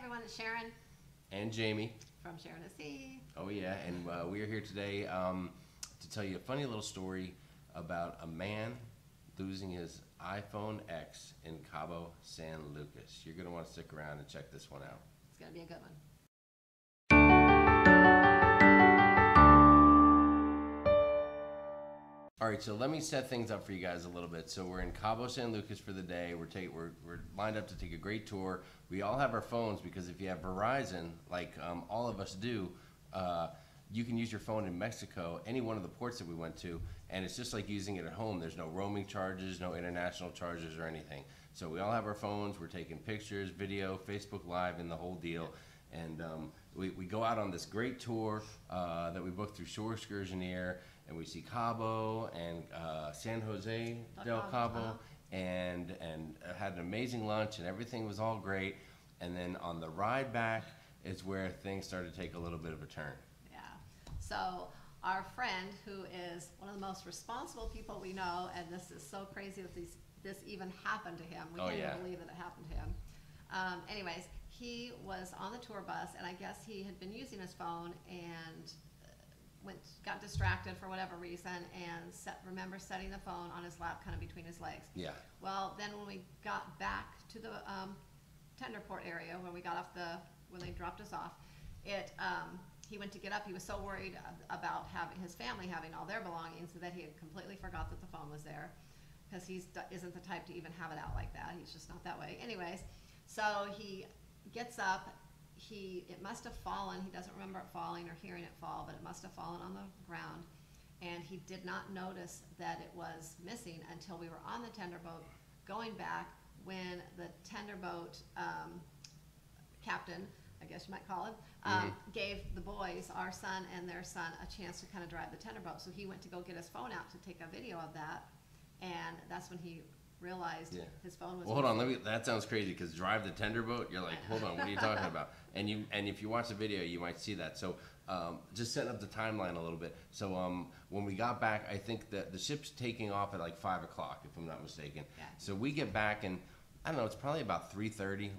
everyone, it's Sharon. And Jamie. From Sharonatsea. Oh yeah, and we are here today to tell you a funny little story about a man losing his iPhone X in Cabo, San Lucas. You're going to want to stick around and check this one out. It's going to be a good one. All right, so let me set things up for you guys a little bit. So we're in Cabo, San Lucas for the day. We're lined up to take a great tour. We all have our phones because if you have Verizon, like all of us do, you can use your phone in Mexico, any one of the ports that we went to, and it's just like using it at home. There's no roaming charges, no international charges or anything. So we all have our phones. We're taking pictures, video, Facebook Live, and the whole deal. And we go out on this great tour that we booked through Shore Excursioneer, and we see Cabo and San Jose del Cabo, and had an amazing lunch, and everything was all great. And then on the ride back is where things started to take a little bit of a turn. Yeah. So our friend, who is one of the most responsible people we know, and this is so crazy that this even happened to him. We can't even believe that it happened to him. Anyways, he was on the tour bus, and I guess he had been using his phone and got distracted for whatever reason, and remember setting the phone on his lap, kind of between his legs. Yeah. Well, then when we got back to the tender port area, when we got off when they dropped us off, he went to get up. He was so worried about his family having all their belongings that he had completely forgot that the phone was there, because he isn't the type to even have it out like that. He's just not that way. Anyways, so he gets up. It must have fallen. He doesn't remember it falling or hearing it fall, but it must have fallen on the ground. And he did not notice that it was missing until we were on the tender boat going back, when the tender boat captain, I guess you might call him, gave the boys, our son and their son, a chance to kind of drive the tender boat. So he went to go get his phone out to take a video of that, and that's when he realized his phone was. Well, hold on. That sounds crazy, because drive the tender boat. You're like, hold on, what are you talking about? And if you watch the video, you might see that. So just setting up the timeline a little bit. So when we got back, I think that the ship's taking off at like 5 o'clock, if I'm not mistaken. Yeah. So we get back, and I don't know, it's probably about 3:30.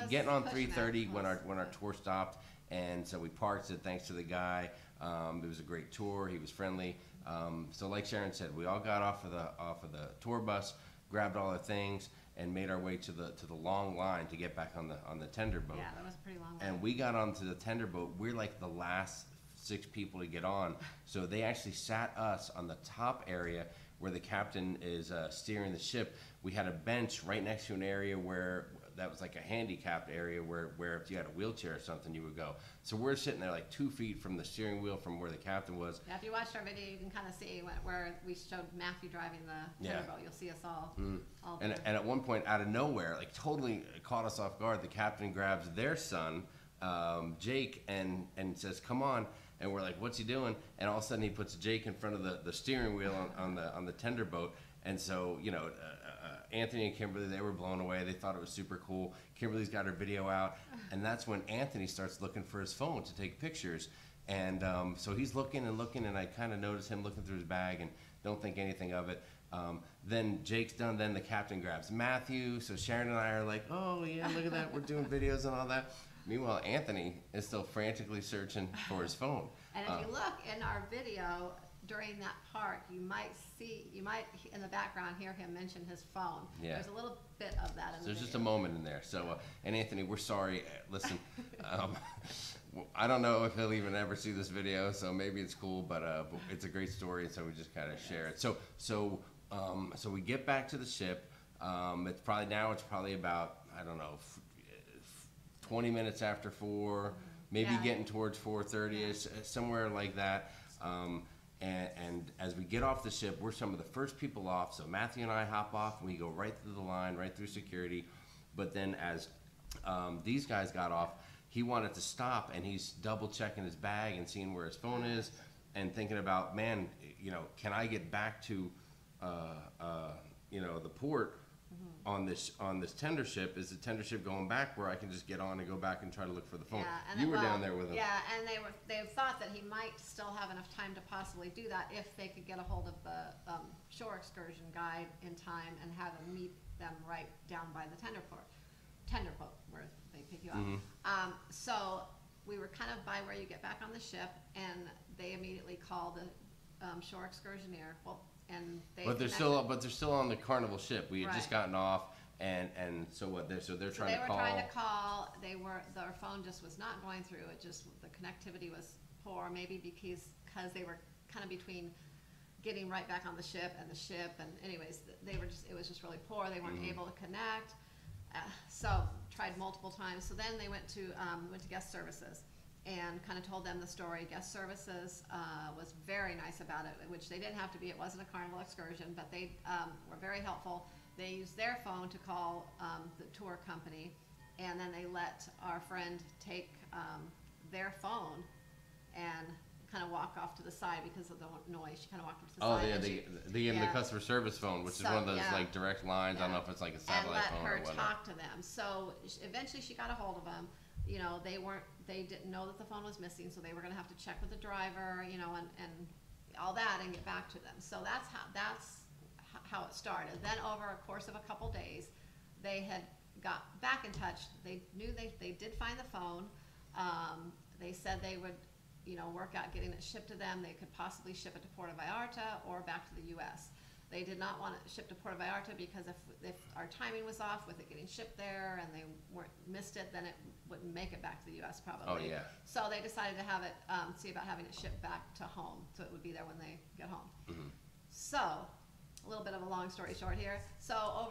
Getting on 3:30 when our tour stopped, and so we parked. Said thanks to the guy. It was a great tour. He was friendly. So like Sharon said, we all got off of the tour bus, grabbed all the things, and made our way to the long line to get back on the tender boat. Yeah, that was a pretty long line. And we got onto the tender boat. We're like the last 6 people to get on. So they actually sat us on the top area where the captain is steering the ship. We had a bench right next to an area where that was like a handicapped area where if you had a wheelchair or something, you would go. So we're sitting there like 2 feet from the steering wheel from where the captain was. Yeah, if you watched our video, you can kind of see where we showed Matthew driving the tender boat. You'll see us all. And at one point, out of nowhere, like totally caught us off guard, the captain grabs their son, Jake, and says, "Come on." And we're like, "What's he doing?" And all of a sudden, he puts Jake in front of the steering wheel on the tender boat. And so, you know, Anthony and Kimberly, they were blown away. They thought it was super cool. Kimberly's got her video out, and that's when Anthony starts looking for his phone to take pictures. And so he's looking, and I kind of notice him looking through his bag and don't think anything of it. Then Jake's done. Then the captain grabs Matthew. So Sharon and I are like, "Oh yeah, look at that. We're doing videos and all that." Meanwhile, Anthony is still frantically searching for his phone. And if you look in our video during that part, you might in the background hear him mention his phone. Yeah. There's a little bit of that in the There's video. just a moment in there. So, and Anthony, we're sorry. Listen, I don't know if he'll even ever see this video, so maybe it's cool, but it's a great story, and so we just kind of share it. So we get back to the ship. It's probably about, I don't know, 20 minutes after 4, maybe getting towards 4:30ish, somewhere like that. And as we get off the ship, we're some of the first people off. So Matthew and I hop off, and we go right through the line, right through security. But then as these guys got off, he wanted to stop, and he's double checking his bag and seeing where his phone is, and thinking about, man, you know, can I get back to the port on this tender ship? Is the tender ship going back where I can just get on and go back and try to look for the phone? Yeah, you were down there with him. Yeah, and they thought that he might still have enough time to possibly do that if they could get a hold of the shore excursion guide in time and have him meet them right down by the tender boat where they pick you up. So we were kind of by where you get back on the ship, and they immediately called the shore excursioneer. Well, and they But they're still on the Carnival ship. We had just Right. gotten off, and so what? They're So trying they to were call. trying to call. Their phone just was not going through. It just, the connectivity was poor. Maybe because they were kind of between getting right back on the ship, and anyways, it was just really poor. They weren't able to connect. So tried multiple times. So then they went to guest services and kind of told them the story. Guest services was very nice about it, which they didn't have to be. It wasn't a Carnival excursion, but they were very helpful. They used their phone to call the tour company, and then they let our friend take their phone and kind of walk off to the side because of the noise. She kind of walked off to the Oh, side. yeah, they gave them the customer service phone, which is one of those yeah. like direct lines. I don't know if it's like a satellite phone or And let her whatnot. talk to them. So eventually she got a hold of them. You know, they didn't know that the phone was missing, so they were gonna have to check with the driver, you know, and all that and get back to them. So that's how it started. Then over a course of a couple days, they had got back in touch. They knew they did find the phone. They said they would, you know, work out getting it shipped to them. They could possibly ship it to Puerto Vallarta or back to the U.S. They did not want it shipped to Puerto Vallarta because if our timing was off with it getting shipped there and they missed it, then it wouldn't make it back to the U.S. probably. Oh, yeah. So they decided to have it, see about having it shipped back to home, so it would be there when they get home. Mm-hmm. So, a little bit of a long story short here. So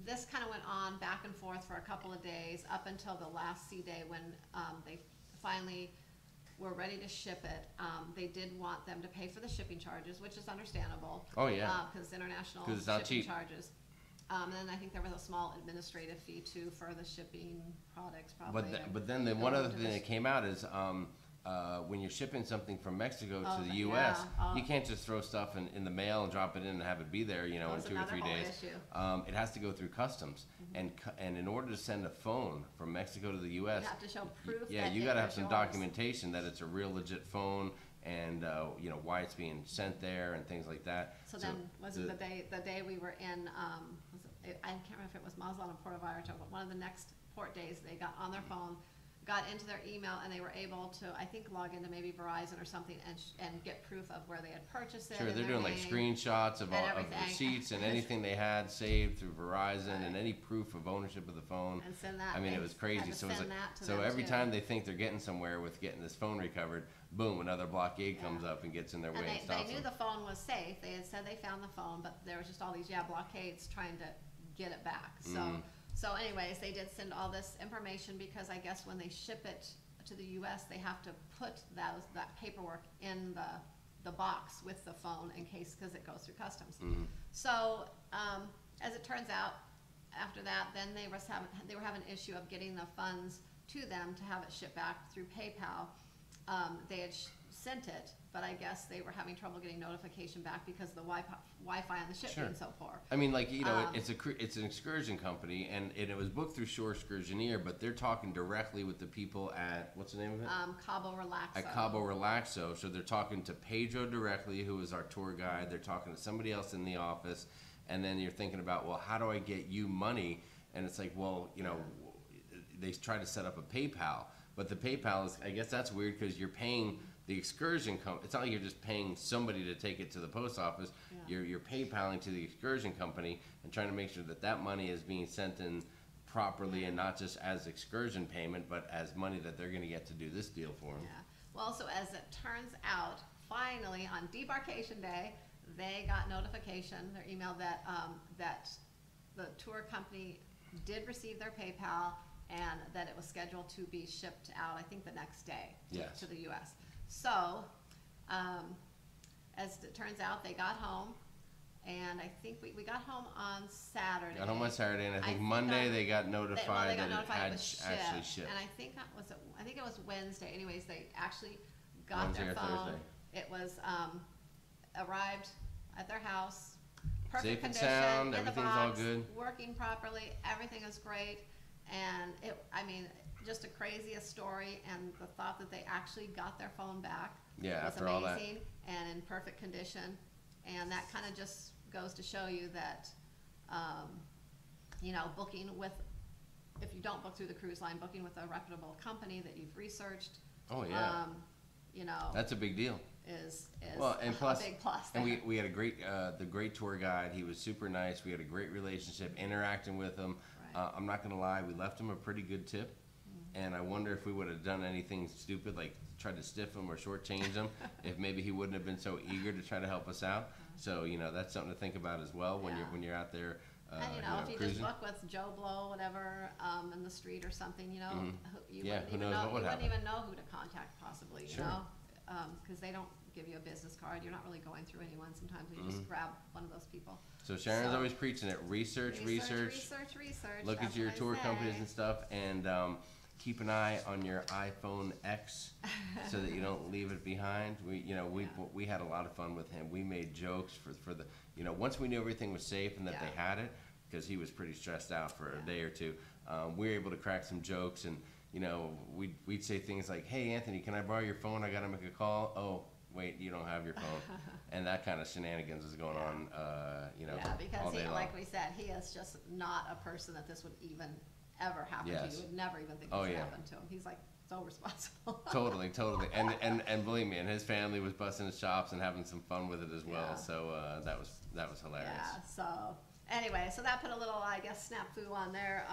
this kind of went on back and forth for a couple of days up until the last sea day when they finally were ready to ship it. They did want them to pay for the shipping charges, which is understandable. Oh, yeah. Because international 'Cause it's not shipping cheap. charges. And then I think there was a small administrative fee too for the shipping products probably. But then the one other thing that came out is when you're shipping something from Mexico to the U.S., you can't just throw stuff in the mail and drop it in and have it be there, you know, in 2 or 3 days. It has to go through customs, and in order to send a phone from Mexico to the U.S., you have to show proof. yeah, that you it got to have was some yours. documentation that it's a real legit phone, and you know why it's being sent there and things like that. So then, was it the day we were in? I can't remember if it was Mazatlan or Puerto Vallarta, but one of the next port days, they got on their phone, got into their email, and they were able to, I think, log into maybe Verizon or something and get proof of where they had purchased it. Sure, and they're their doing like name screenshots of everything. receipts and anything they had saved through Verizon Right. and any proof of ownership of the phone. and send that. I mean, they it was had crazy. to So it's send like, that to so them, every too. time they think they're getting somewhere with getting this phone recovered, boom, another blockade comes Yeah. up and gets in their way And and they stops knew them. the phone was safe. They had said they found the phone, but there was just all these blockades trying to get it back. So anyways, they did send all this information because I guess when they ship it to the U.S., they have to put that paperwork in the box with the phone in case, because it goes through customs. So as it turns out, after that, then they were having an issue of getting the funds to them to have it shipped back through PayPal. They had sent it, but I guess they were having trouble getting notification back because of the Wi-Fi on the ship Sure. being so poor. I mean, like, you know, it's an excursion company, and it was booked through Shore Excursioneer, but they're talking directly with the people at, what's the name of it? Cabo Relaxo. At Cabo Relaxo. So they're talking to Pedro directly, who is our tour guide. They're talking to somebody else in the office, and then you're thinking about, well, how do I get you money? And it's like, well, you know, they try to set up a PayPal, but the PayPal is, I guess that's weird because you're paying the excursion company. It's not like you're just paying somebody to take it to the post office. Yeah. You're PayPaling to the excursion company and trying to make sure that money is being sent in properly and not just as excursion payment, but as money that they're going to get to do this deal for them. Yeah. Well, so as it turns out, finally on debarkation day, they got notification, their email that that the tour company did receive their PayPal and that it was scheduled to be shipped out, I think the next day to the U.S. So, as it turns out, they got home, and I think we got home on Saturday. Got home on Saturday, and I think Monday they got notified that it had actually shipped. And I think it was Wednesday. Anyways, they actually got Wednesday their or phone. Thursday. It was arrived at their house, perfect Safe and condition, sound, in the everything's all box, good. working properly. Everything is great, and I mean, just a craziest story. And the thought that they actually got their phone back was after all that. amazing and in perfect condition. And that kind of just goes to show you that, you know, booking with if you don't book through the cruise line, booking with a reputable company that you've researched, Oh yeah, you know, that's a big deal. is Well, and plus, a big plus. and there. we had a great the great tour guide. He was super nice. We had a great relationship, interacting with him. Right. I'm not gonna lie, we left him a pretty good tip. And I wonder if we would have done anything stupid, like tried to stiff him or shortchange him, if maybe he wouldn't have been so eager to try to help us out. So you know, that's something to think about as well when Yeah. you're out there. And you know, if you cruising. just book with Joe Blow, whatever, in the street or something, you know, you Yeah, wouldn't who even knows know, what would you wouldn't happen. even know who to contact possibly, you Sure. know, because they don't give you a business card. You're not really going through anyone. Sometimes you just grab one of those people. So Sharon's So- always preaching it: research. Research. Look That's at your what I tour companies say. and stuff, and keep an eye on your iPhone X so that you don't leave it behind. We had a lot of fun with him. We made jokes for the once we knew everything was safe and that they Yeah. had it, because he was pretty stressed out for a Yeah. day or two. We were able to crack some jokes, and we'd say things like, "Hey Anthony, can I borrow your phone? I gotta make a call." Oh, wait, you don't have your phone, and that kind of shenanigans is going on. Yeah, because all day long. like we said, he is just not a person that this would even ever happen to. Yes. You would never even think Oh, this would yeah. happen to him. He's like so responsible. Totally, and believe me, and his family was busting his chops and having some fun with it as well. Yeah. So that was hilarious. Yeah, so anyway, so that put a little, I guess, snafu on their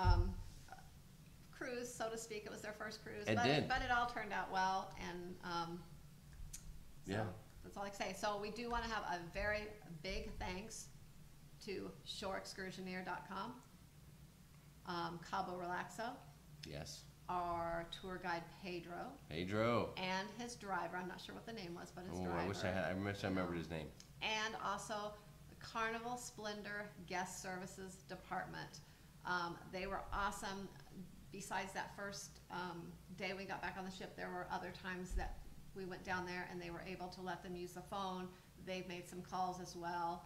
cruise, so to speak. It was their first cruise. It did. But it all turned out well, and so Yeah. that's all I can say. So we do want to have a very big thanks to shoreexcursioneer.com, Cabo Relaxo, Yes, our tour guide Pedro, Pedro. and his driver. I'm not sure what the name was, but his Oh, driver. I wish I remembered his name. And also the Carnival Splendor Guest Services Department. They were awesome. Besides that first day we got back on the ship, there were other times that we went down there and they were able to let them use the phone. They've made some calls as well.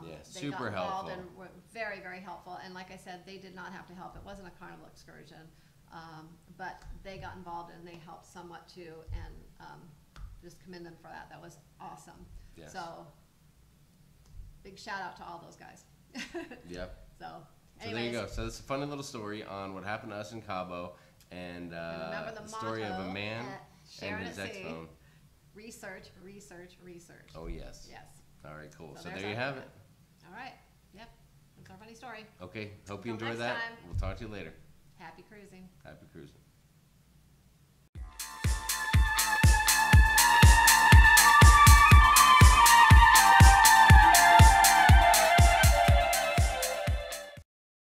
Yeah, They super got involved helpful. and were very, very helpful. And like I said, they did not have to help. It wasn't a carnival excursion. But they got involved and they helped somewhat too, and just commend them for that. That was awesome. Yes. So big shout out to all those guys. Yep. So, So there you go. anyways, So it's a funny little story on what happened to us in Cabo, and remember the the story of a motto man at and his sharonatsea. ex-phone. Research, research, research. Oh yes. Yes. All right, cool. So there's there you our- have it. All right. Yep. That's our funny story. Okay. Hope you Until enjoy next that. time. We'll talk to you later. Happy cruising. Happy cruising.